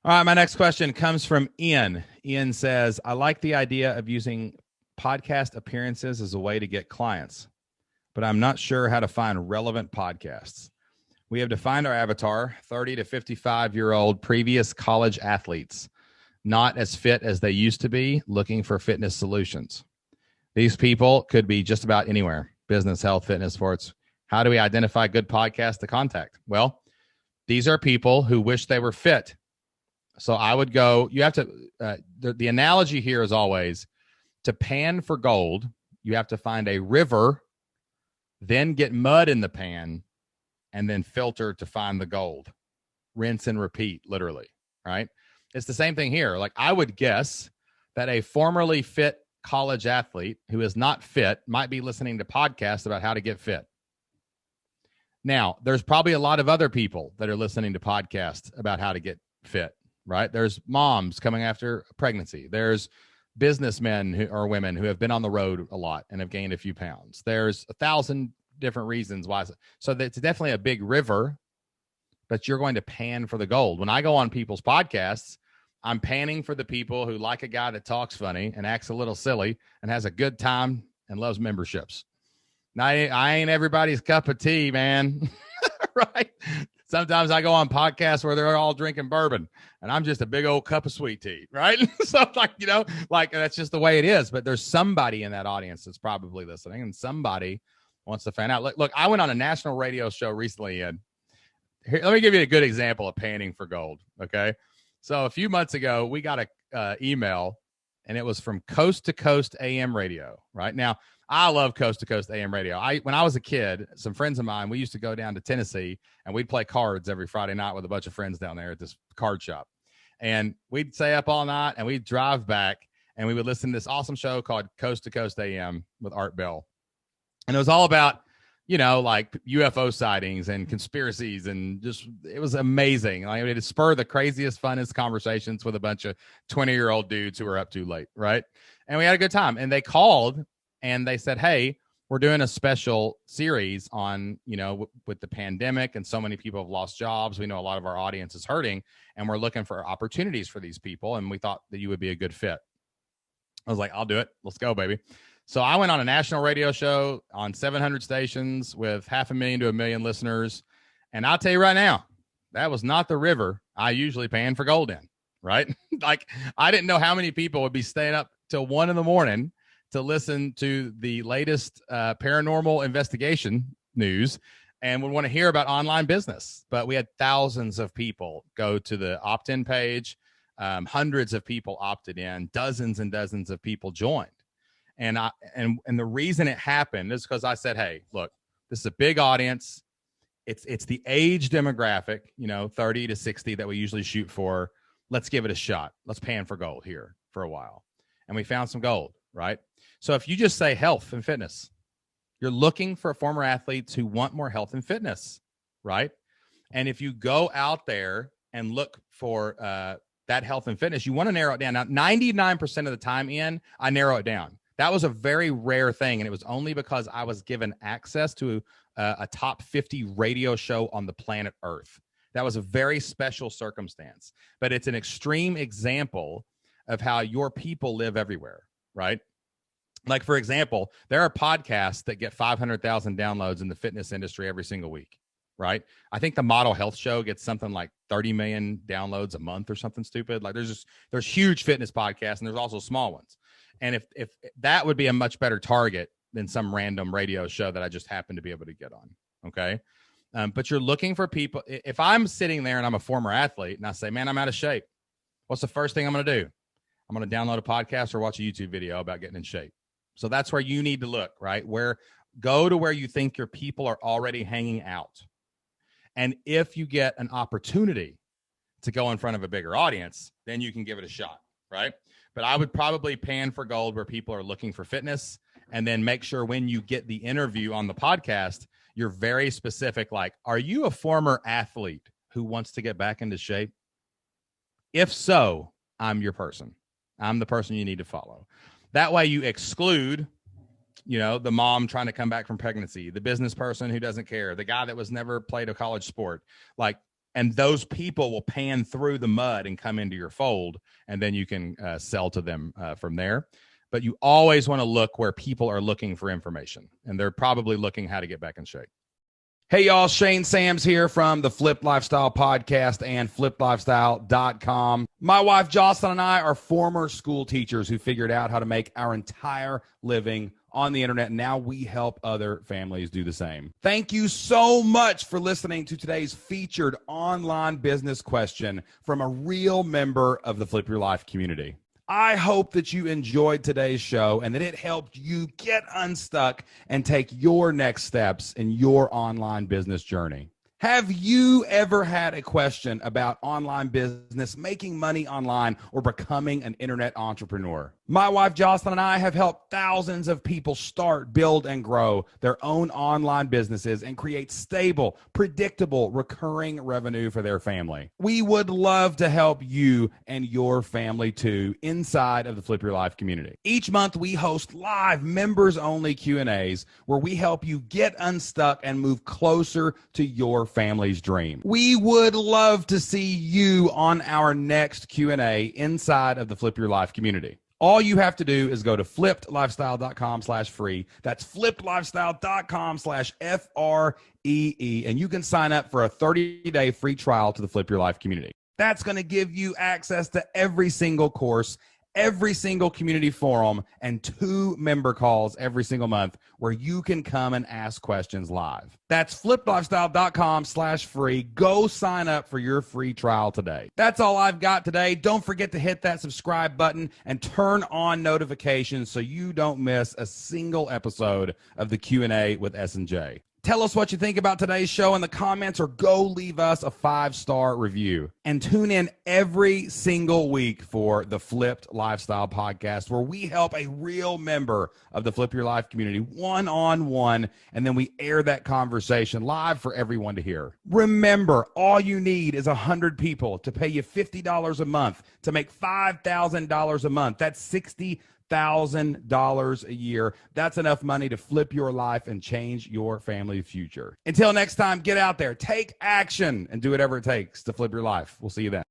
All right, my next question comes from Ian. Ian says, I like the idea of using podcast appearances as a way to get clients, but I'm not sure how to find relevant podcasts. We have defined our avatar, 30 to 55-year-old previous college athletes, not as fit as they used to be, looking for fitness solutions. These people could be just about anywhere, business, health, fitness, sports. How do we identify good podcasts to contact? Well, these are people who wish they were fit. So I would go, you have to, the analogy here is always to pan for gold, you have to find a river, then get mud in the pan, and then filter to find the gold. Rinse and repeat, literally, right? It's the same thing here. Like I would guess that a formerly fit college athlete who is not fit might be listening to podcasts about how to get fit. Now, there's probably a lot of other people that are listening to podcasts about how to get fit, right? There's moms coming after pregnancy. There's businessmen who or women who have been on the road a lot and have gained a few pounds. There's 1,000 different reasons why. So it's definitely a big river, but you're going to pan for the gold. When I go on people's podcasts, I'm panning for the people who like a guy that talks funny and acts a little silly and has a good time and loves memberships. Now, I ain't everybody's cup of tea, man. Right? Sometimes I go on podcasts where they're all drinking bourbon and I'm just a big old cup of sweet tea, right? So like, that's just the way it is. But there's somebody in that audience that's probably listening and somebody wants to find out. Look, I went on a national radio show recently and here, let me give you a good example of panning for gold. Okay. So a few months ago, we got a email and it was from Coast to Coast AM radio. Right now, I love Coast to Coast AM radio. When I was a kid, some friends of mine, we used to go down to Tennessee and we'd play cards every Friday night with a bunch of friends down there at this card shop. And we'd stay up all night and we'd drive back and we would listen to this awesome show called Coast to Coast AM with Art Bell. And it was all about, like UFO sightings and conspiracies and just, it was amazing. Like it spurred the craziest, funnest conversations with a bunch of 20-year-old dudes who were up too late. Right. And we had a good time. And they called and they said, hey, we're doing a special series on, with the pandemic and so many people have lost jobs. We know a lot of our audience is hurting and we're looking for opportunities for these people. And we thought that you would be a good fit. I was like, I'll do it. Let's go, baby. So I went on a national radio show on 700 stations with 500,000 to 1 million listeners. And I'll tell you right now, that was not the river I usually pan for gold in, right? Like I didn't know how many people would be staying up till 1 a.m. to listen to the latest paranormal investigation news and would want to hear about online business. But we had thousands of people go to the opt-in page. Hundreds of people opted in, dozens and dozens of people joined. And the reason it happened is because I said, hey, look, this is a big audience. It's the age demographic, 30 to 60 that we usually shoot for. Let's give it a shot. Let's pan for gold here for a while. And we found some gold, right? So if you just say health and fitness, you're looking for former athletes who want more health and fitness, right? And if you go out there and look for that health and fitness, you want to narrow it down. Now, 99% of the time, Ian, I narrow it down. That was a very rare thing, and it was only because I was given access to a top 50 radio show on the planet Earth. That was a very special circumstance, but it's an extreme example of how your people live everywhere, right? Like, for example, there are podcasts that get 500,000 downloads in the fitness industry every single week, right? I think the Model Health Show gets something like 30 million downloads a month or something stupid. Like there's huge fitness podcasts and there's also small ones. And if that would be a much better target than some random radio show that I just happen to be able to get on. Okay. But you're looking for people. If I'm sitting there and I'm a former athlete and I say, man, I'm out of shape, what's the first thing I'm going to do? I'm going to download a podcast or watch a YouTube video about getting in shape. So that's where you need to look, right? Go to where you think your people are already hanging out. And if you get an opportunity to go in front of a bigger audience, then you can give it a shot, right? But I would probably pan for gold where people are looking for fitness, and then make sure when you get the interview on the podcast, you're very specific. Like, are you a former athlete who wants to get back into shape? If so, I'm your person. I'm the person you need to follow. That way you exclude, the mom trying to come back from pregnancy, the business person who doesn't care, the guy that was never played a college sport. Like, And those people will pan through the mud and come into your fold, and then you can sell to them from there. But you always want to look where people are looking for information, and they're probably looking how to get back in shape. Hey, y'all, Shane Sams here from the Flipped Lifestyle Podcast and flippedlifestyle.com. My wife, Jocelyn, and I are former school teachers who figured out how to make our entire living on the internet. Now we help other families do the same. Thank you so much for listening to today's featured online business question from a real member of the Flip Your Life community. I hope that you enjoyed today's show and that it helped you get unstuck and take your next steps in your online business journey. Have you ever had a question about online business, making money online, or becoming an internet entrepreneur? My wife, Jocelyn, and I have helped thousands of people start, build, and grow their own online businesses and create stable, predictable, recurring revenue for their family. We would love to help you and your family too inside of the Flip Your Life community. Each month, we host live members-only Q&As where we help you get unstuck and move closer to your family's dream. We would love to see you on our next Q&A inside of the Flip Your Life community. All you have to do is go to flippedlifestyle.com/free. That's flippedlifestyle.com/FREE. And you can sign up for a 30-day free trial to the Flip Your Life community. That's going to give you access to every single course, every single community forum, and 2 member calls every single month where you can come and ask questions live. That's flippedlifestyle.com/free. Go sign up for your free trial today. That's all I've got today. Don't forget to hit that subscribe button and turn on notifications so you don't miss a single episode of the Q&A with S&J. Tell us what you think about today's show in the comments, or go leave us a 5-star review. And tune in every single week for the Flipped Lifestyle Podcast, where we help a real member of the Flip Your Life community one-on-one, and then we air that conversation live for everyone to hear. Remember, all you need is 100 people to pay you $50 a month to make $5,000 a month. That's $60,000 a year. That's enough money to flip your life and change your family future. Until next time, get out there, take action, and do whatever it takes to flip your life. We'll see you then.